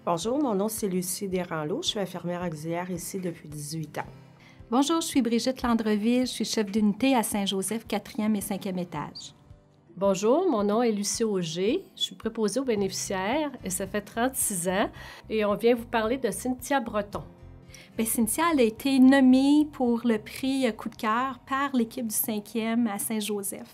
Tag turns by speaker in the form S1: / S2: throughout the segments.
S1: Bonjour, mon nom c'est Lucie Desranleau. Je suis infirmière auxiliaire ici depuis 18 ans.
S2: Bonjour, je suis Brigitte Landreville. Je suis chef d'unité à Saint-Joseph, 4e et 5e étage.
S3: Bonjour, mon nom est Lucie Auger. Je suis préposée aux bénéficiaires et ça fait 36 ans. Et on vient vous parler de Cynthia Breton.
S2: Bien, Cynthia elle a été nommée pour le prix Coup de cœur par l'équipe du 5e à Saint-Joseph.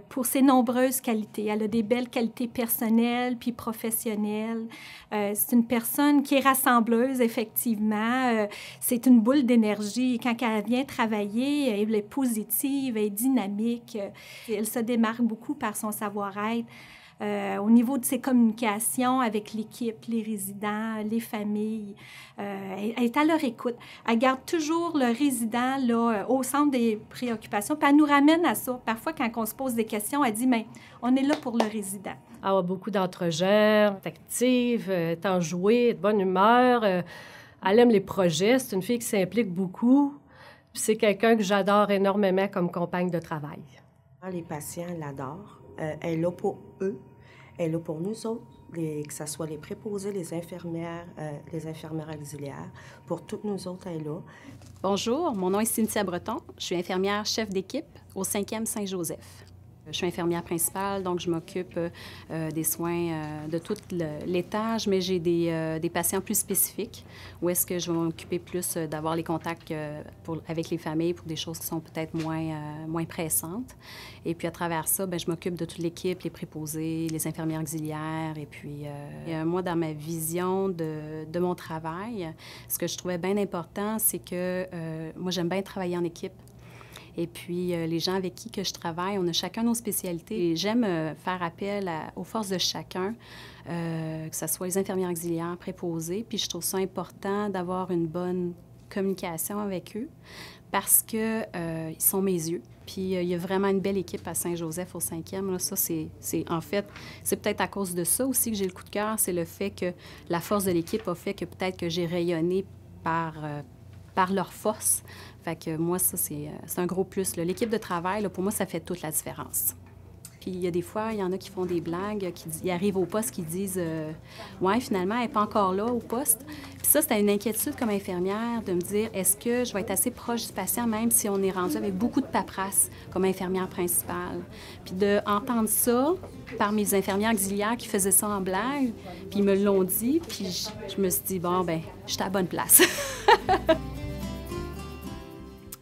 S2: Pour ses nombreuses qualités. Elle a des belles qualités personnelles puis professionnelles. C'est une personne qui est rassembleuse, effectivement. C'est une boule d'énergie. Quand elle vient travailler, elle est positive, elle est dynamique. Elle se démarque beaucoup par son savoir-être. Au niveau de ses communications avec l'équipe, les résidents, les familles, elle est à leur écoute. Elle garde toujours le résident là, au centre des préoccupations, puis elle nous ramène à ça. Parfois, quand on se pose des questions, elle dit, mais on est là pour le résident.
S3: Elle a beaucoup d'entre-gens, est active, est enjouée, de bonne humeur. Elle aime les projets. C'est une fille qui s'implique beaucoup. Puis c'est quelqu'un que j'adore énormément comme compagne de travail.
S1: Les patients l'adorent. Elle est là pour eux. Elle est là pour nous autres, que ce soit les préposés, les infirmières auxiliaires. Pour toutes nous autres, elle est là.
S4: Bonjour, mon nom est Cynthia Breton. Je suis infirmière chef d'équipe au 5e Saint-Joseph. Je suis infirmière principale, donc je m'occupe des soins de tout l'étage, mais j'ai des patients plus spécifiques où est-ce que je vais m'occuper plus d'avoir les contacts avec les familles pour des choses qui sont peut-être moins pressantes. Et puis à travers ça, bien, je m'occupe de toute l'équipe, les préposés, les infirmières auxiliaires. Et puis moi, dans ma vision de mon travail, ce que je trouvais bien important, c'est que moi, j'aime bien travailler en équipe. Et puis, les gens avec qui que je travaille, on a chacun nos spécialités. Et j'aime faire appel aux forces de chacun, que ce soit les infirmières auxiliaires, préposées. Puis, je trouve ça important d'avoir une bonne communication avec eux parce que ils sont mes yeux. Puis, il y a vraiment une belle équipe à Saint-Joseph au 5e. Là, ça, en fait, c'est peut-être à cause de ça aussi que j'ai le coup de cœur. C'est le fait que la force de l'équipe a fait que peut-être que j'ai rayonné par leur force. Fait que moi, ça, c'est un gros plus. L'équipe de travail, là, pour moi, ça fait toute la différence. Puis il y a des fois, il y en a qui font des blagues, ils arrivent au poste, qui disent « Ouais, finalement, elle n'est pas encore là au poste. » Puis ça, c'était une inquiétude comme infirmière de me dire « Est-ce que je vais être assez proche du patient, même si on est rendu avec beaucoup de paperasse comme infirmière principale? » Puis d'entendre ça par mes infirmières auxiliaires qui faisaient ça en blague, puis ils me l'ont dit, puis je me suis dit « Bon, ben, je suis à la bonne place. »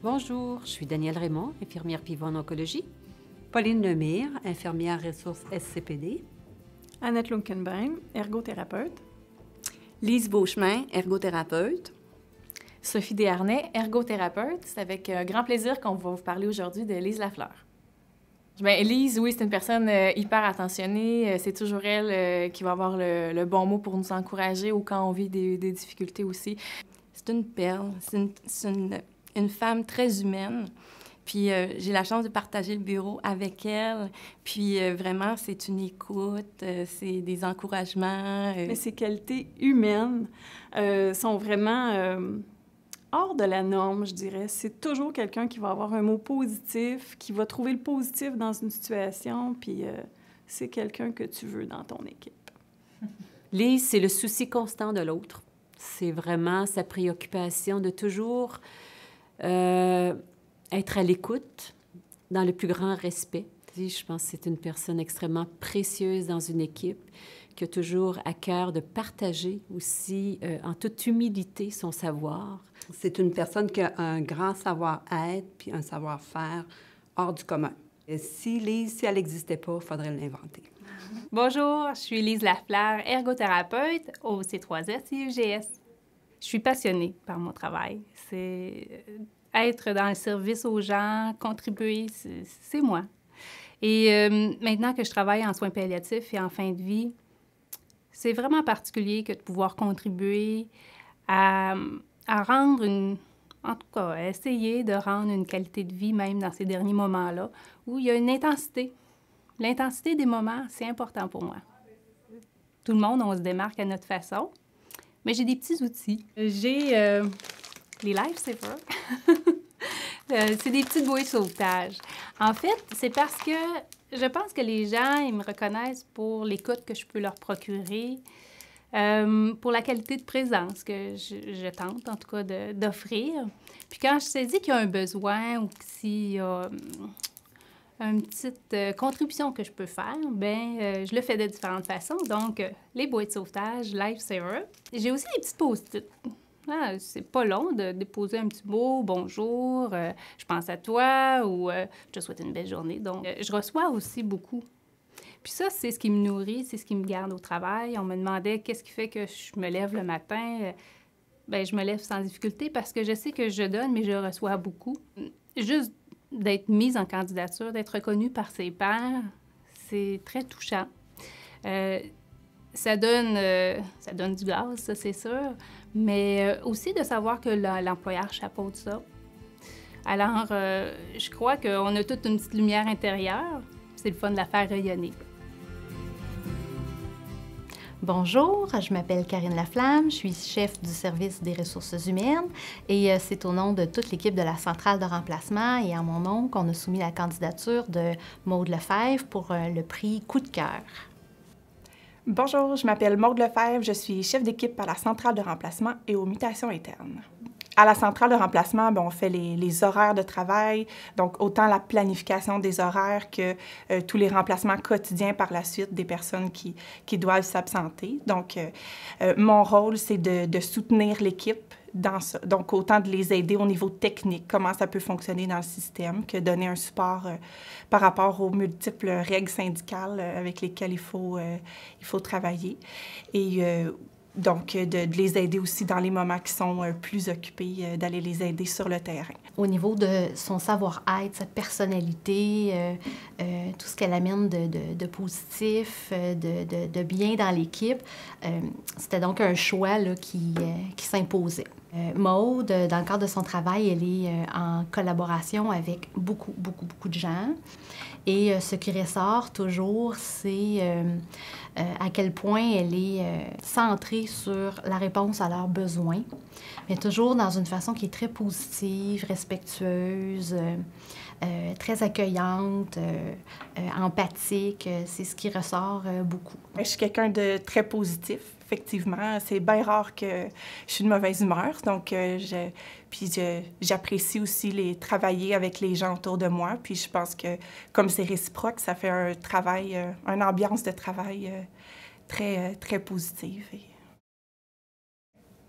S5: Bonjour, je suis Danielle Raymond, infirmière pivot en oncologie. Pauline Lemire, infirmière ressources SCPD.
S6: Annette Lunkenbein, ergothérapeute.
S7: Lise Beauchemin, ergothérapeute.
S8: Sophie Desharnais, ergothérapeute. C'est avec grand plaisir qu'on va vous parler aujourd'hui de Lise Lafleur. Bien, Lise, oui, c'est une personne hyper attentionnée. C'est toujours elle qui va avoir le bon mot pour nous encourager ou quand on vit des difficultés aussi.
S7: C'est une perle. C'est une femme très humaine. Puis j'ai la chance de partager le bureau avec elle. Puis vraiment, c'est une écoute, c'est des encouragements.
S6: Mais ces qualités humaines sont vraiment hors de la norme, je dirais. C'est toujours quelqu'un qui va avoir un mot positif, qui va trouver le positif dans une situation, puis c'est quelqu'un que tu veux dans ton équipe.
S5: Lise, c'est le souci constant de l'autre. C'est vraiment sa préoccupation de toujours être à l'écoute, dans le plus grand respect. Je pense que c'est une personne extrêmement précieuse dans une équipe, qui a toujours à cœur de partager aussi, en toute humilité, son savoir.
S9: C'est une personne qui a un grand savoir-être puis un savoir-faire hors du commun. Et si Lise, si elle n'existait pas, il faudrait l'inventer.
S10: Bonjour, je suis Lise Lafleur, ergothérapeute au C3S et UGS. Je suis passionnée par mon travail. C'est être dans le service aux gens, contribuer, c'est moi. Et maintenant que je travaille en soins palliatifs et en fin de vie, c'est vraiment particulier que de pouvoir contribuer à rendre en tout cas, à essayer de rendre une qualité de vie, même dans ces derniers moments-là, où il y a une intensité. L'intensité des moments, c'est important pour moi. Tout le monde, on se démarque à notre façon, mais j'ai des petits outils. J'ai les lifesavers. C'est des petites bouées de sauvetage. En fait, c'est parce que je pense que les gens, ils me reconnaissent pour l'écoute que je peux leur procurer, pour la qualité de présence que je tente, en tout cas, d'offrir. Puis quand je saisis qu'il y a un besoin ou s'il y a une petite contribution que je peux faire, bien, je le fais de différentes façons. Donc, les bouées de sauvetage, Lifesaver. J'ai aussi des petites post-it. Ah, c'est pas long de déposer un petit mot, bonjour, je pense à toi ou je te souhaite une belle journée. Donc, je reçois aussi beaucoup. Puis ça, c'est ce qui me nourrit, c'est ce qui me garde au travail. On me demandait qu'est-ce qui fait que je me lève le matin. Bien, je me lève sans difficulté parce que je sais que je donne, mais je reçois beaucoup. Juste d'être mise en candidature, d'être reconnue par ses pairs, c'est très touchant. Ça donne du gaz, ça, c'est sûr, mais aussi de savoir que l'employeur chapeaute ça. Alors, je crois qu'on a toute une petite lumière intérieure. C'est le fun de la faire rayonner.
S11: Bonjour, je m'appelle Karine Laflamme, je suis chef du service des ressources humaines et c'est au nom de toute l'équipe de la centrale de remplacement et en mon nom qu'on a soumis la candidature de Maude Lefebvre pour le prix Coup de cœur.
S12: Bonjour, je m'appelle Maude Lefebvre, je suis chef d'équipe à la centrale de remplacement et aux mutations internes. À la centrale de remplacement, on fait les horaires de travail, donc autant la planification des horaires que tous les remplacements quotidiens par la suite des personnes qui doivent s'absenter. Donc, mon rôle, c'est de soutenir l'équipe dans ça. Donc, autant de les aider au niveau technique, comment ça peut fonctionner dans le système, que donner un support par rapport aux multiples règles syndicales avec lesquelles il faut travailler. Et donc, de les aider aussi dans les moments qui sont plus occupés, d'aller les aider sur le terrain.
S11: Au niveau de son savoir-être, sa personnalité, tout ce qu'elle amène de positif, de bien dans l'équipe, c'était donc un choix là, qui s'imposait. Maude, dans le cadre de son travail, elle est en collaboration avec beaucoup de gens. Et ce qui ressort toujours, c'est à quel point elle est centrée sur la réponse à leurs besoins, mais toujours dans une façon qui est très positive, respectueuse, très accueillante, empathique. C'est ce qui ressort beaucoup.
S12: Je suis quelqu'un de très positif, effectivement. C'est bien rare que je suis de mauvaise humeur, donc j'apprécie aussi travailler avec les gens autour de moi. Puis je pense que comme c'est réciproque, ça fait un travail, une ambiance de travail très positive.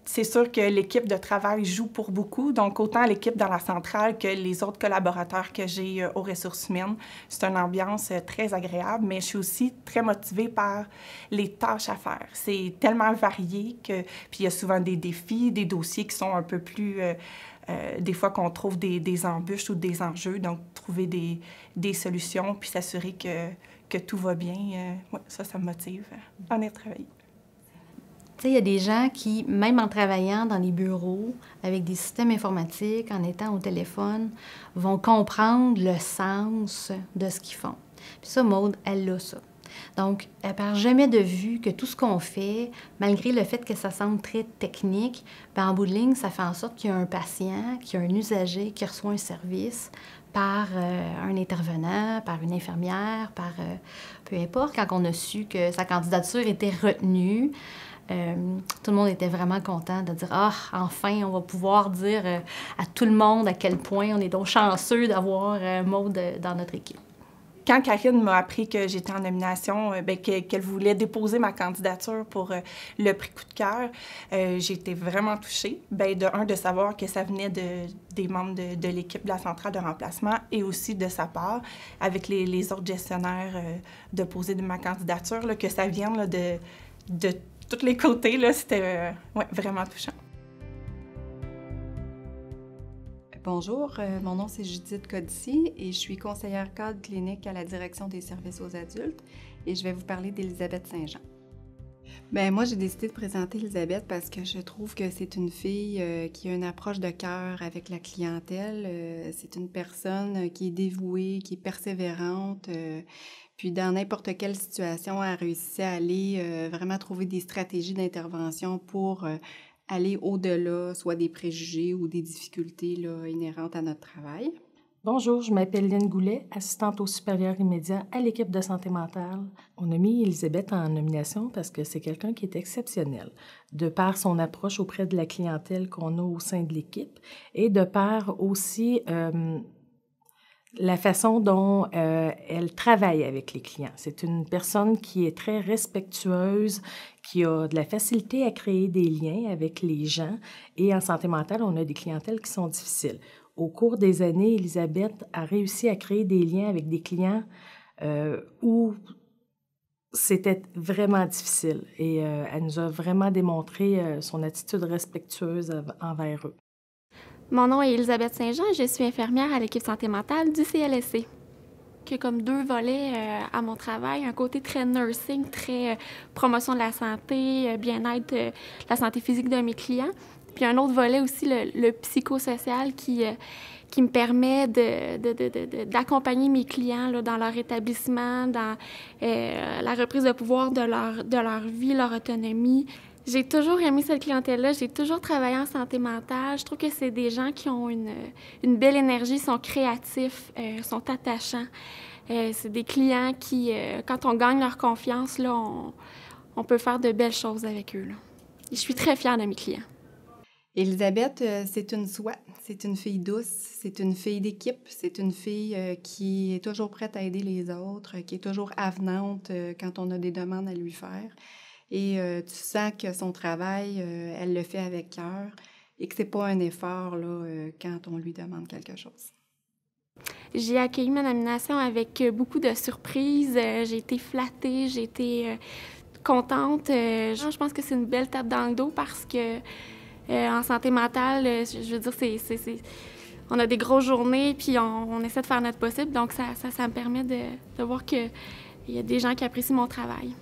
S12: C'est sûr que l'équipe de travail joue pour beaucoup, donc autant l'équipe dans la centrale que les autres collaborateurs que j'ai aux ressources humaines. C'est une ambiance très agréable, mais je suis aussi très motivée par les tâches à faire. C'est tellement varié puis il y a souvent des défis, des dossiers qui sont un peu plus... des fois qu'on trouve des embûches ou des enjeux, donc trouver des solutions puis s'assurer que tout va bien, ça me motive à venir travailler.
S11: Tu sais, il y a des gens qui, même en travaillant dans les bureaux, avec des systèmes informatiques, en étant au téléphone, vont comprendre le sens de ce qu'ils font. Puis ça, Maude, elle a ça. Donc, elle perd jamais de vue que tout ce qu'on fait, malgré le fait que ça semble très technique, bien, en bout de ligne, ça fait en sorte qu'il y a un patient, qu'il y a un usager qui reçoit un service par un intervenant, par une infirmière, par peu importe. Quand on a su que sa candidature était retenue, tout le monde était vraiment content de dire « Ah, enfin, on va pouvoir dire à tout le monde à quel point on est donc chanceux d'avoir Maude dans notre équipe. »
S12: Quand Karine m'a appris que j'étais en nomination, qu'elle voulait déposer ma candidature pour le prix Coup de cœur, j'ai été vraiment touchée. De savoir que ça venait des membres de l'équipe de la centrale de remplacement et aussi de sa part, avec les autres gestionnaires, de poser ma candidature, là, que ça vienne là, de tous les côtés, là, c'était vraiment touchant.
S13: Bonjour, mon nom c'est Judith Codici et je suis conseillère cadre clinique à la direction des services aux adultes et je vais vous parler d'Élisabeth Saint-Jean. Moi, j'ai décidé de présenter Élisabeth parce que je trouve que c'est une fille qui a une approche de cœur avec la clientèle. C'est une personne qui est dévouée, qui est persévérante. Puis dans n'importe quelle situation, elle réussit à aller vraiment trouver des stratégies d'intervention pour aller au-delà, soit des préjugés ou des difficultés là, inhérentes à notre travail.
S14: Bonjour, je m'appelle Lynne Goulet, assistante au supérieur immédiat à l'équipe de santé mentale. On a mis Elisabeth en nomination parce que c'est quelqu'un qui est exceptionnel, de par son approche auprès de la clientèle qu'on a au sein de l'équipe et de par aussi la façon dont elle travaille avec les clients. C'est une personne qui est très respectueuse, qui a de la facilité à créer des liens avec les gens. Et en santé mentale, on a des clientèles qui sont difficiles. Au cours des années, Elisabeth a réussi à créer des liens avec des clients où c'était vraiment difficile. Et elle nous a vraiment démontré son attitude respectueuse envers eux.
S15: Mon nom est Elisabeth Saint-Jean, je suis infirmière à l'équipe santé mentale du CLSC. Il y a comme 2 volets à mon travail, un côté très nursing, très promotion de la santé, bien-être, la santé physique de mes clients. Puis un autre volet aussi, le psychosocial qui me permet d'accompagner mes clients là, dans leur établissement, dans la reprise de pouvoir de leur vie, leur autonomie. J'ai toujours aimé cette clientèle-là, j'ai toujours travaillé en santé mentale. Je trouve que c'est des gens qui ont une belle énergie, sont créatifs, sont attachants. C'est des clients qui, quand on gagne leur confiance, là, on peut faire de belles choses avec eux. Là. Et je suis très fière de mes clients.
S13: Elisabeth, c'est une soie, c'est une fille douce, c'est une fille d'équipe, c'est une fille qui est toujours prête à aider les autres, qui est toujours avenante quand on a des demandes à lui faire. Et tu sens que son travail, elle le fait avec cœur et que c'est pas un effort là, quand on lui demande quelque chose.
S15: J'ai accueilli ma nomination avec beaucoup de surprises. J'ai été flattée, j'ai été contente. Je pense que c'est une belle tape dans le dos parce que en santé mentale, je veux dire, on a des grosses journées puis on essaie de faire notre possible. Donc, ça me permet de voir qu'il y a des gens qui apprécient mon travail.